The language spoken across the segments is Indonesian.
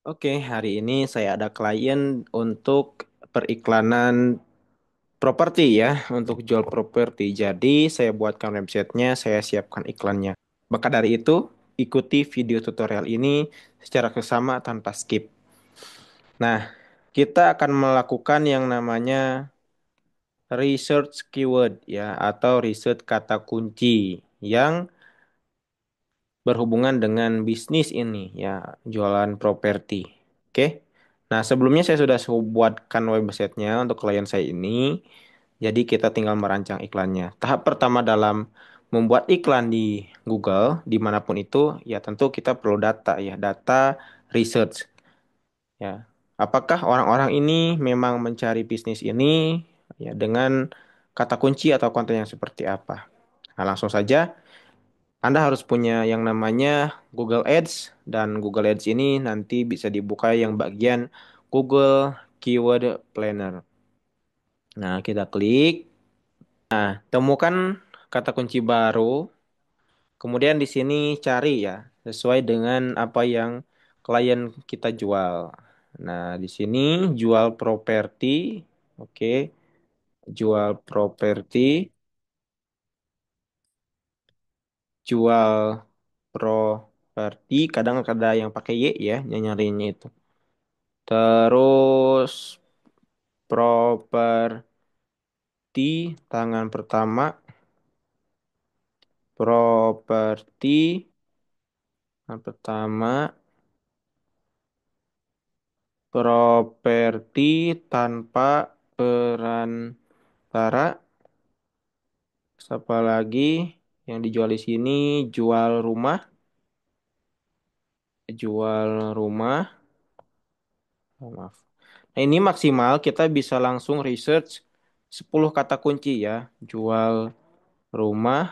Oke, hari ini saya ada klien untuk periklanan properti ya, untuk jual properti. Jadi saya buatkan websitenya, saya siapkan iklannya. Maka dari itu, ikuti video tutorial ini secara seksama tanpa skip. Nah, kita akan melakukan yang namanya research keyword ya, atau research kata kunci yang berhubungan dengan bisnis ini ya, jualan properti. Oke. Nah, sebelumnya saya sudah buatkan websitenya untuk klien saya ini. Jadi kita tinggal merancang iklannya. Tahap pertama dalam membuat iklan di Google, dimanapun itu, ya tentu kita perlu data ya, data research ya. Apakah orang-orang ini memang mencari bisnis ini ya dengan kata kunci atau konten yang seperti apa? Nah, langsung saja anda harus punya yang namanya Google Ads dan Google Ads ini nanti bisa dibuka yang bagian Google Keyword Planner. Nah, kita klik. Nah, temukan kata kunci baru. Kemudian di sini cari ya, sesuai dengan apa yang klien kita jual. Nah, di sini jual properti. Oke, jual properti, jual properti. Kadang ada yang pakai Y ya, nyarinya itu. Terus properti tangan pertama, properti tangan pertama, properti tanpa perantara. Apa lagi yang dijual di sini? Jual rumah, jual rumah. Oh, maaf. Nah, ini maksimal kita bisa langsung research 10 kata kunci ya. Jual rumah,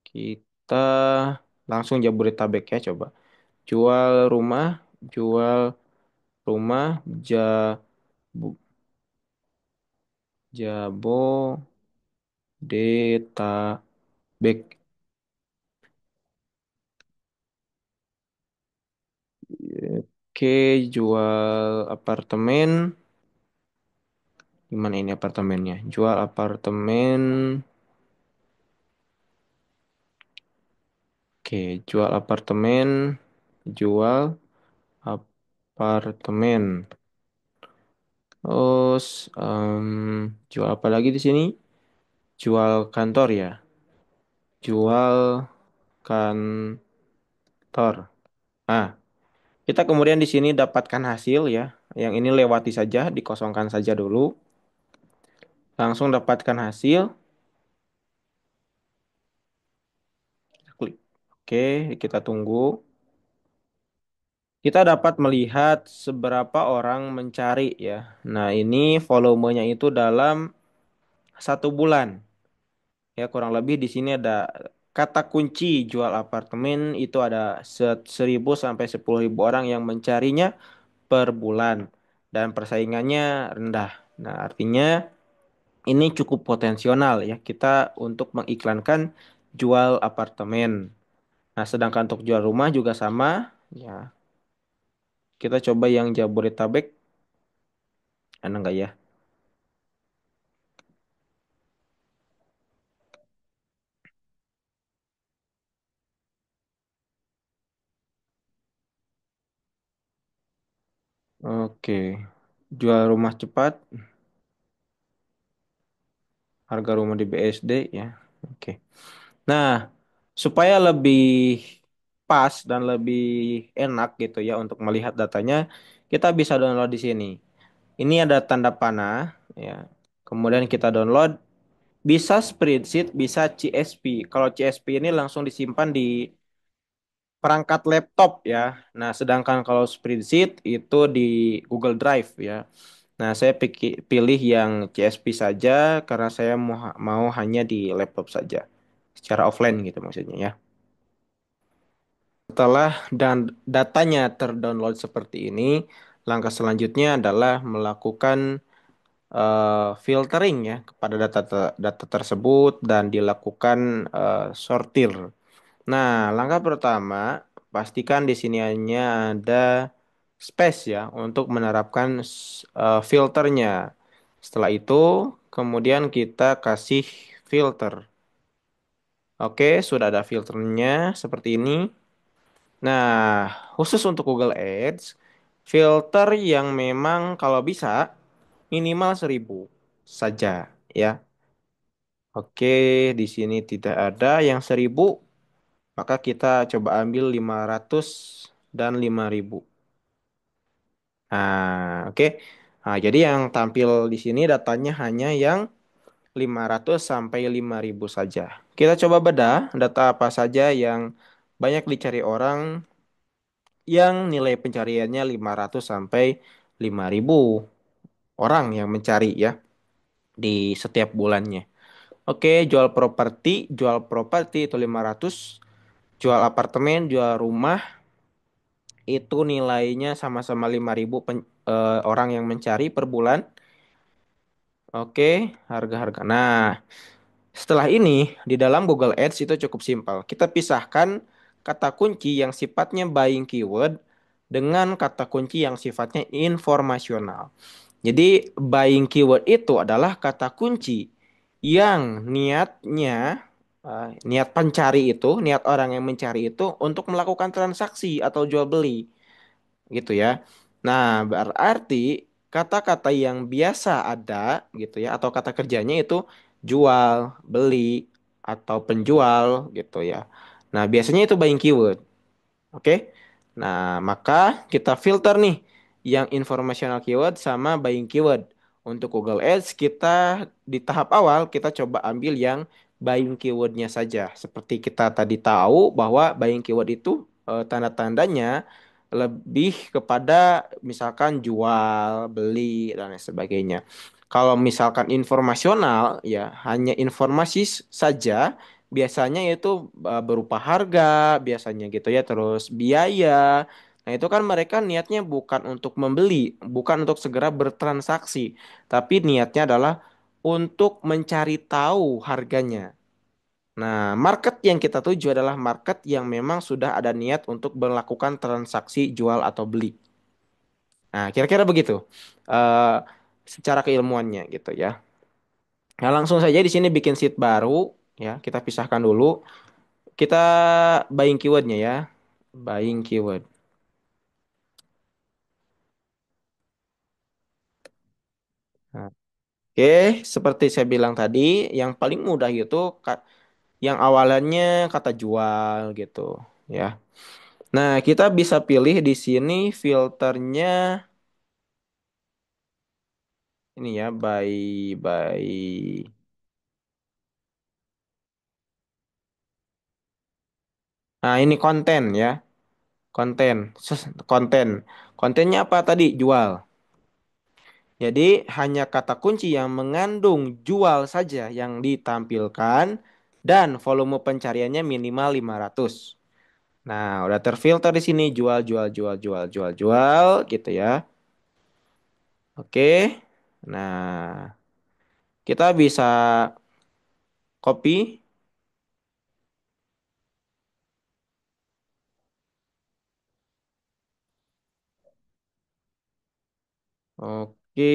kita langsung Jabodetabek ya coba. Jual rumah, jual rumah, bu- Jabodetabek. Oke, jual apartemen. Gimana ini apartemennya? Jual apartemen. Oke, jual apartemen. Jual apartemen. Terus, jual apa lagi di sini? Jual kantor ya. Jual kantor. Ah, kita kemudian di sini dapatkan hasil ya. Yang ini lewati saja, dikosongkan saja dulu. Langsung dapatkan hasil. Klik. Oke, kita tunggu. Kita dapat melihat seberapa orang mencari ya. Nah, ini volumenya itu dalam 1 bulan. Ya, kurang lebih di sini ada kata kunci jual apartemen itu ada 1.000 sampai 10.000 orang yang mencarinya per bulan. Dan persaingannya rendah. Nah, artinya ini cukup potensial ya kita untuk mengiklankan jual apartemen. Nah, sedangkan untuk jual rumah juga sama. Ya, kita coba yang Jabodetabek. Ada nggak ya? Oke. Jual rumah cepat, harga rumah di BSD ya. Oke. Nah, supaya lebih pas dan lebih enak gitu ya untuk melihat datanya, kita bisa download di sini. Ini ada tanda panah ya. Kemudian kita download, bisa spreadsheet, bisa CSV. Kalau CSV ini langsung disimpan di perangkat laptop ya. Nah, sedangkan kalau spreadsheet itu di Google Drive ya. Nah, saya pilih yang CSV saja karena saya mau hanya di laptop saja. Secara offline gitu maksudnya ya. Setelah dan datanya terdownload seperti ini, langkah selanjutnya adalah melakukan filtering ya kepada data tersebut dan dilakukan sortir. Nah, langkah pertama pastikan di sini hanya ada space ya untuk menerapkan filternya. Setelah itu, kemudian kita kasih filter. Oke, sudah ada filternya seperti ini. Nah, khusus untuk Google Ads, filter yang memang kalau bisa minimal 1.000 saja ya. Oke, di sini tidak ada yang 1.000, maka kita coba ambil 500 dan 5.000. Nah, oke. Nah, jadi yang tampil di sini datanya hanya yang 500 sampai 5.000 saja. Kita coba bedah data apa saja yang banyak dicari orang yang nilai pencariannya 500 sampai 5.000 orang yang mencari ya di setiap bulannya. Oke, jual properti itu 500, jual apartemen, jual rumah itu nilainya sama-sama 5.000 orang yang mencari per bulan. Oke, harga-harga. Nah, setelah ini di dalam Google Ads itu cukup simpel. Kita pisahkan kata kunci yang sifatnya buying keyword dengan kata kunci yang sifatnya informasional. Jadi buying keyword itu adalah kata kunci yang niat pencari itu, niat orang yang mencari itu untuk melakukan transaksi atau jual beli gitu ya. Nah, berarti kata-kata yang biasa ada gitu ya atau kata kerjanya itu jual, beli atau penjual gitu ya. Nah, biasanya itu buying keyword. Oke. Nah, maka kita filter nih yang informational keyword sama buying keyword. Untuk Google Ads kita di tahap awal kita coba ambil yang buying keywordnya saja. Seperti kita tadi tahu bahwa buying keyword itu tanda-tandanya lebih kepada misalkan jual, beli dan lain sebagainya. Kalau misalkan informasional ya hanya informasi saja, biasanya itu berupa harga biasanya gitu ya, terus biaya. Nah, itu kan mereka niatnya bukan untuk membeli, bukan untuk segera bertransaksi, tapi niatnya adalah untuk mencari tahu harganya. Nah, market yang kita tuju adalah market yang memang sudah ada niat untuk melakukan transaksi jual atau beli. Nah, kira-kira begitu. eh Secara keilmuannya gitu ya. Nah, langsung saja di sini bikin sheet baru ya. Kita pisahkan dulu. Kita buying keywordnya ya. Buying keyword. Nah, oke, seperti saya bilang tadi, yang paling mudah itu yang awalannya kata jual gitu ya. Nah, kita bisa pilih di sini filternya ini ya, by. Nah, ini konten ya, konten, konten. Kontennya apa tadi? Jual. Jadi hanya kata kunci yang mengandung jual saja yang ditampilkan dan volume pencariannya minimal 500. Nah, udah terfilter di sini jual jual jual jual jual jual gitu ya. Oke. Nah, kita bisa copy. Oke.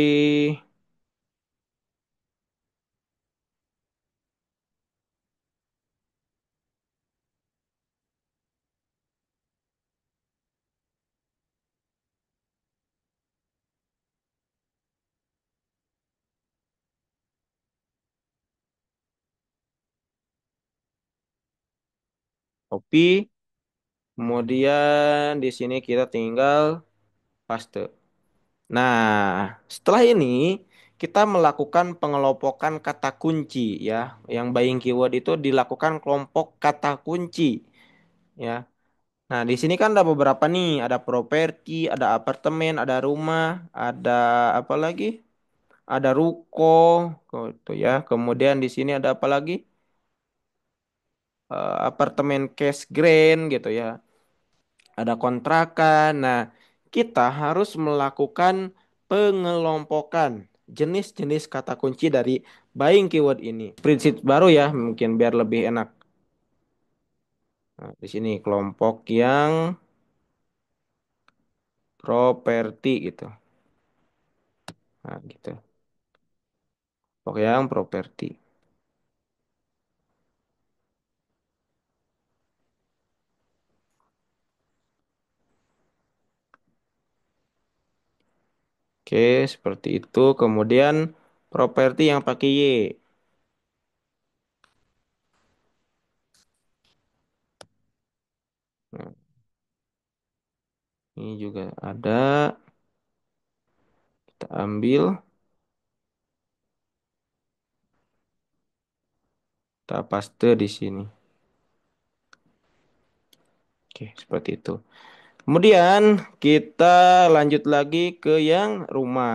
Copy. Kemudian di sini kita tinggal paste. Nah, setelah ini kita melakukan pengelompokan kata kunci ya. Yang buying keyword itu dilakukan kelompok kata kunci ya. Nah, di sini kan ada beberapa nih, ada properti, ada apartemen, ada rumah, ada apa lagi? Ada ruko, gitu ya. Kemudian di sini ada apa lagi? Apartemen Cash Grand gitu ya. Ada kontrakan. Nah, kita harus melakukan pengelompokan jenis-jenis kata kunci dari buying keyword ini. Prinsip baru ya, mungkin biar lebih enak. Nah, di sini kelompok yang properti gitu. Nah, gitu. Kelompok yang properti. Oke, seperti itu. Kemudian properti yang pakai Y. Nah, ini juga ada. Kita ambil, kita paste di sini. Oke, seperti itu. Kemudian kita lanjut lagi ke yang rumah.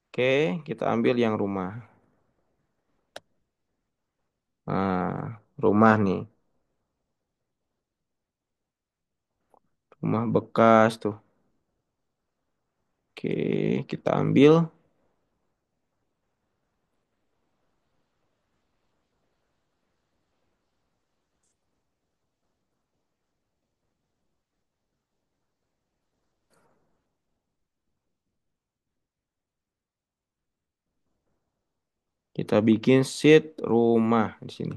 Oke, kita ambil yang rumah. Nah, rumah nih. Rumah bekas tuh. Oke, kita ambil. Kita bikin sheet rumah di sini.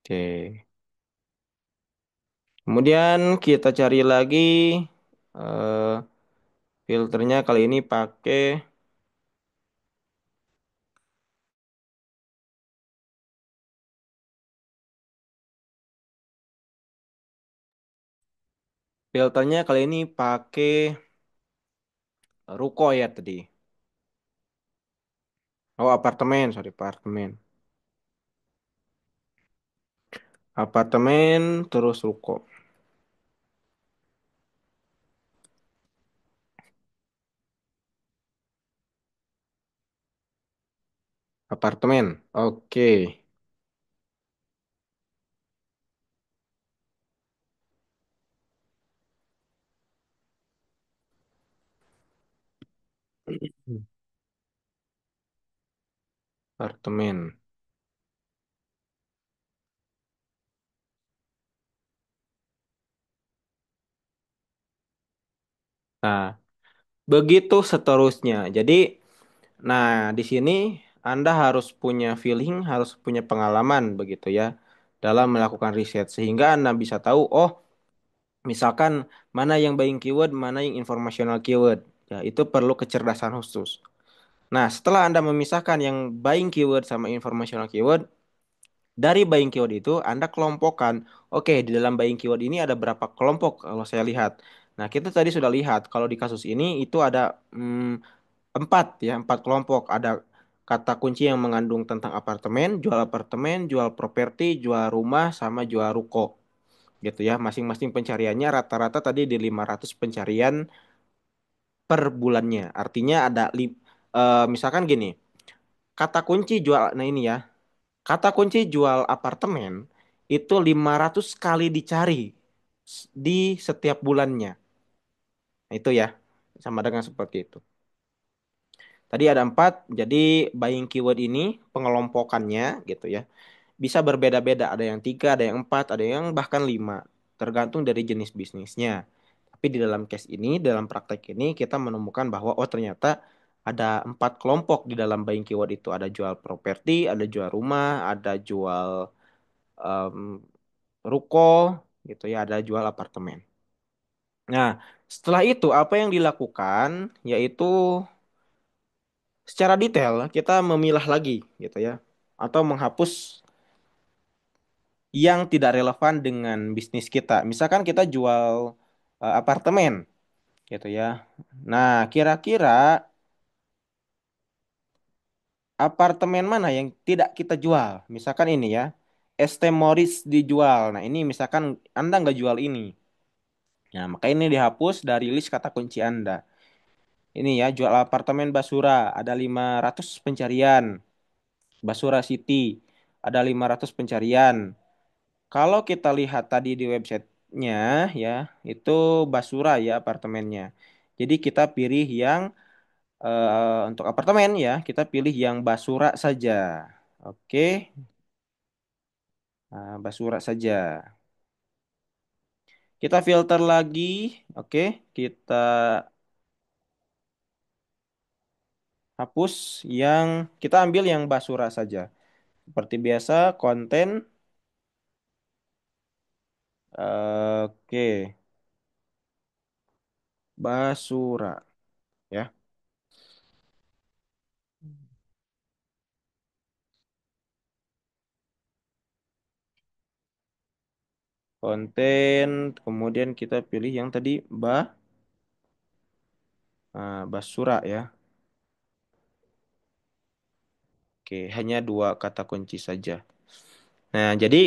Oke. Kemudian kita cari lagi eh, filternya kali ini pakai filternya kali ini pakai ruko ya tadi. Oh, apartemen, sorry, apartemen. Apartemen terus ruko. Apartemen. Oke. Apartemen. Nah, begitu seterusnya. Jadi, nah di sini Anda harus punya feeling, harus punya pengalaman begitu ya dalam melakukan riset sehingga Anda bisa tahu, oh, misalkan mana yang buying keyword, mana yang informational keyword. Ya, itu perlu kecerdasan khusus. Nah, setelah Anda memisahkan yang buying keyword sama informational keyword, dari buying keyword itu Anda kelompokkan. Oke, di dalam buying keyword ini ada berapa kelompok kalau saya lihat. Nah, kita tadi sudah lihat kalau di kasus ini itu ada empat ya, empat kelompok. Ada kata kunci yang mengandung tentang apartemen, jual properti, jual rumah, sama jual ruko. Gitu ya, masing-masing pencariannya rata-rata tadi di 500 pencarian per bulannya. Artinya ada misalkan gini, kata kunci jual, nah ini ya, kata kunci jual apartemen itu 500 kali dicari di setiap bulannya. Nah, itu ya, sama dengan seperti itu. Tadi ada empat, jadi buying keyword ini pengelompokannya gitu ya. Bisa berbeda-beda, ada yang tiga, ada yang empat, ada yang bahkan lima. Tergantung dari jenis bisnisnya. Tapi di dalam case ini, dalam praktek ini kita menemukan bahwa oh ternyata ada empat kelompok di dalam buying keyword itu. Ada jual properti, ada jual rumah, ada jual em, ruko, gitu ya, ada jual apartemen. Nah, setelah itu apa yang dilakukan yaitu secara detail kita memilah lagi gitu ya atau menghapus yang tidak relevan dengan bisnis kita. Misalkan kita jual apartemen gitu ya. Nah, kira-kira apartemen mana yang tidak kita jual? Misalkan ini ya. ST Morris dijual. Nah, ini misalkan Anda nggak jual ini. Nah, maka ini dihapus dari list kata kunci Anda. Ini ya, jual apartemen Basura. Ada 500 pencarian. Basura City. Ada 500 pencarian. Kalau kita lihat tadi di website Nya ya itu Basura ya apartemennya. Jadi kita pilih yang untuk apartemen ya, kita pilih yang Basura saja. Oke, nah, Basura saja. Kita filter lagi, oke. Kita hapus yang kita ambil yang Basura saja. Seperti biasa, konten. Oke, Basura ya. Konten, kemudian kita pilih yang tadi Basura ya. Oke, hanya dua kata kunci saja. Nah, jadi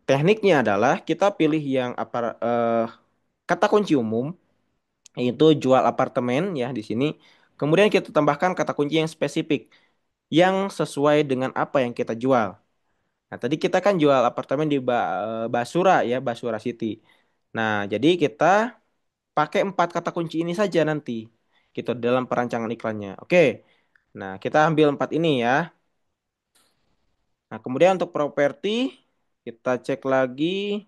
tekniknya adalah kita pilih yang kata kunci umum, yaitu jual apartemen ya di sini. Kemudian kita tambahkan kata kunci yang spesifik, yang sesuai dengan apa yang kita jual. Nah, tadi kita kan jual apartemen di Basura ya, Basura City. Nah, jadi kita pakai empat kata kunci ini saja nanti gitu dalam perancangan iklannya. Oke. Nah, kita ambil empat ini ya. Nah, kemudian untuk properti kita cek lagi.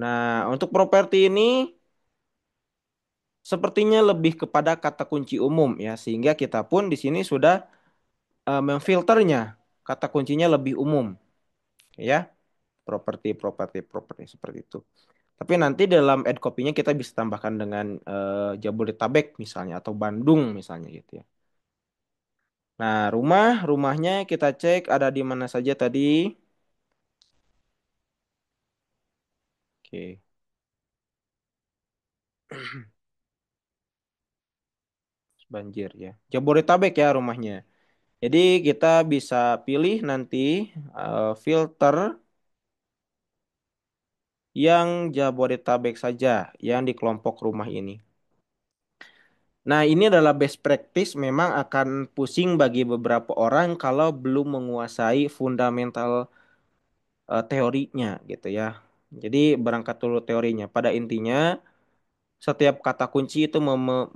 Nah, untuk properti ini sepertinya lebih kepada kata kunci umum ya, sehingga kita pun di sini sudah memfilternya kata kuncinya lebih umum ya. Properti, properti, properti seperti itu. Tapi nanti dalam add copy-nya kita bisa tambahkan dengan Jabodetabek misalnya atau Bandung misalnya gitu ya. Nah, rumahnya kita cek ada di mana saja tadi. Oke, banjir ya. Jabodetabek ya rumahnya. Jadi kita bisa pilih nanti filter yang Jabodetabek saja yang di kelompok rumah ini. Nah, ini adalah best practice memang akan pusing bagi beberapa orang kalau belum menguasai fundamental teorinya gitu ya. Jadi berangkat dulu teorinya. Pada intinya setiap kata kunci itu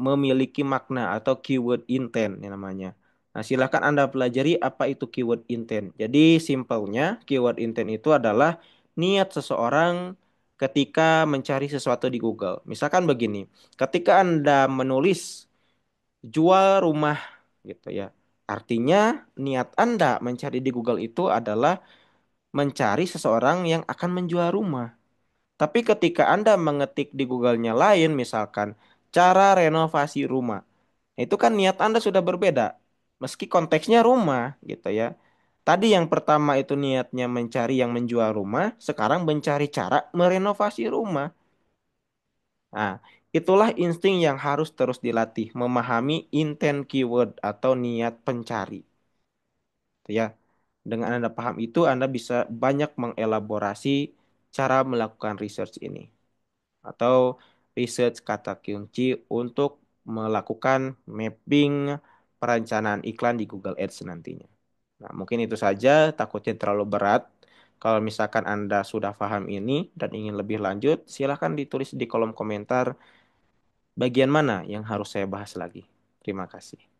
memiliki makna atau keyword intent yang namanya. Nah, silakan Anda pelajari apa itu keyword intent. Jadi simpelnya keyword intent itu adalah niat seseorang ketika mencari sesuatu di Google. Misalkan begini, ketika Anda menulis jual rumah gitu ya. Artinya niat Anda mencari di Google itu adalah mencari seseorang yang akan menjual rumah. Tapi ketika Anda mengetik di Google-nya lain, misalkan cara renovasi rumah, itu kan niat Anda sudah berbeda. Meski konteksnya rumah, gitu ya. Tadi yang pertama itu niatnya mencari yang menjual rumah, sekarang mencari cara merenovasi rumah. Nah, itulah insting yang harus terus dilatih, memahami intent keyword atau niat pencari. Gitu ya. Dengan Anda paham itu, Anda bisa banyak mengelaborasi cara melakukan research ini. Atau research kata kunci untuk melakukan mapping perencanaan iklan di Google Ads nantinya. Nah, mungkin itu saja, takutnya terlalu berat. Kalau misalkan Anda sudah paham ini dan ingin lebih lanjut, silahkan ditulis di kolom komentar bagian mana yang harus saya bahas lagi. Terima kasih.